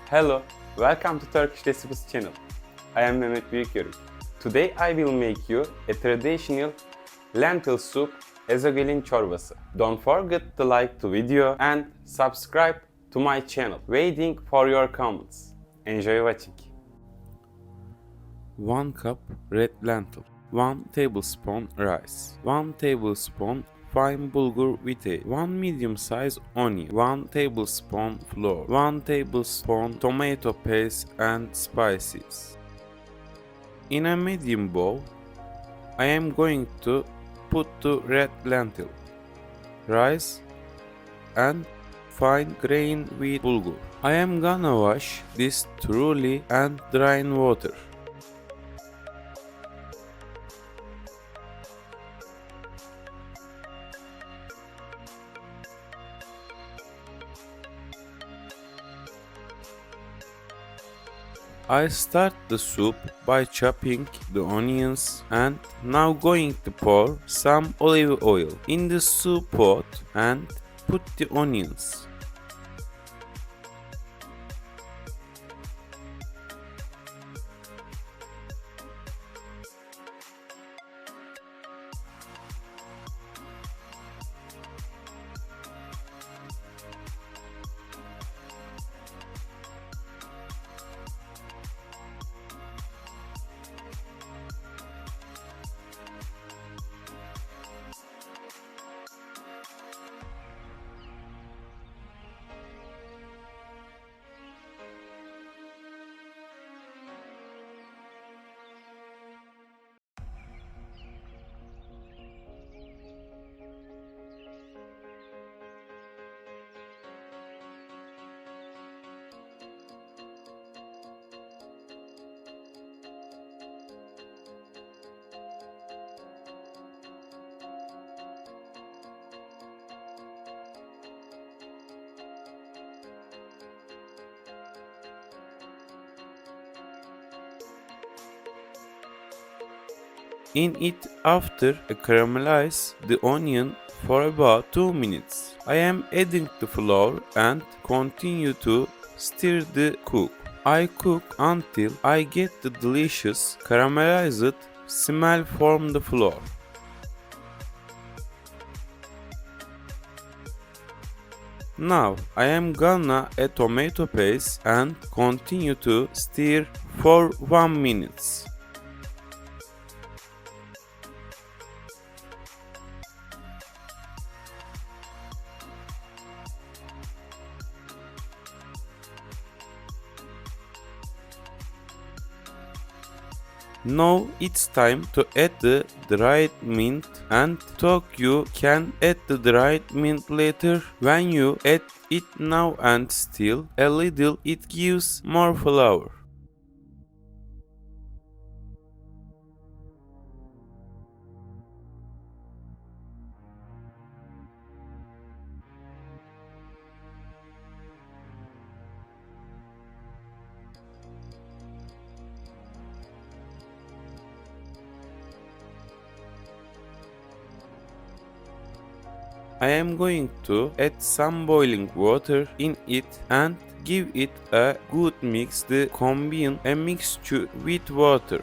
Hello, welcome to Turkish Recipes channel. I am Mehmet Büyükörük. Today I will make you a traditional lentil soup Ezo Gelin çorbası. Don't forget to like the video and subscribe to my channel. Waiting for your comments. Enjoy watching. 1 cup red lentil, 1 tablespoon rice, 1 tablespoon fine bulgur with a 1 medium-sized onion, 1 tablespoon flour, 1 tablespoon tomato paste and spices. In a medium bowl, I am going to put the red lentil, rice and fine grained wheat bulgur. I am gonna wash this thoroughly and dry in water. I start the soup by chopping the onions and now going to pour some olive oil in the soup pot and put the onions. In it after caramelize the onion for about 2 minutes. I am adding the flour and continue to stir the cook. I cook until I get the delicious caramelized smell from the flour. Now I am gonna add tomato paste and continue to stir for 1 minute. Now it's time to add the dried mint and talk you can add the dried mint later. When you add it now and still a little, it gives more flavor. I am going to add some boiling water in it and give it a good mix. Combine a mixture with water.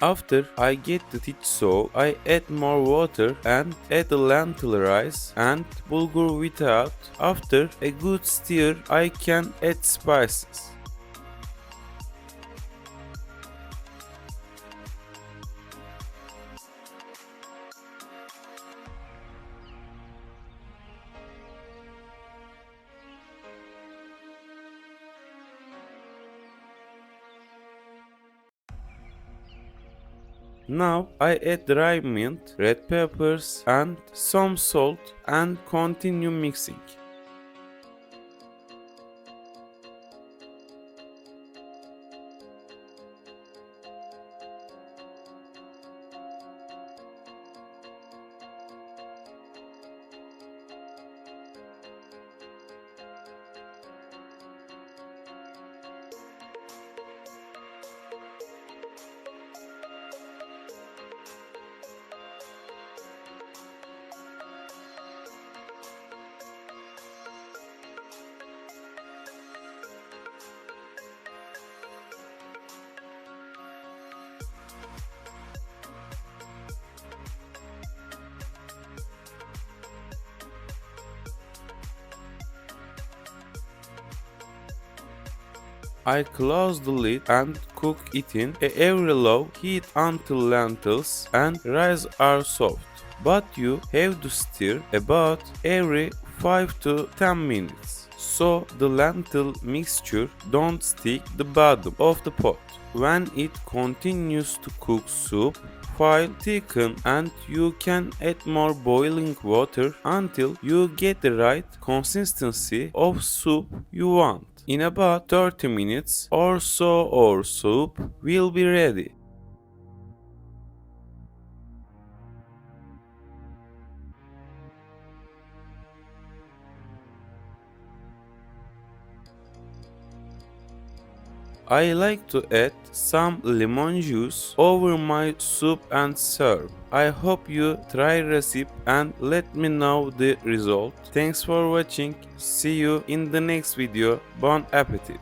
After I get it so, I add more water and add the lentil rice and bulgur without. After a good stir, I can add spices. Now I add dry mint, red peppers and some salt and continue mixing. I close the lid and cook it in a very low heat until lentils and rice are soft. But you have to stir about every 5 to 10 minutes so the lentil mixture don't stick the bottom of the pot. When it continues to cook soup, while thicken and you can add more boiling water until you get the right consistency of soup you want. In about 30 minutes or so our soup will be ready. I like to add some lemon juice over my soup and serve. I hope you try recipe and let me know the result. Thanks for watching. See you in the next video. Bon appetit.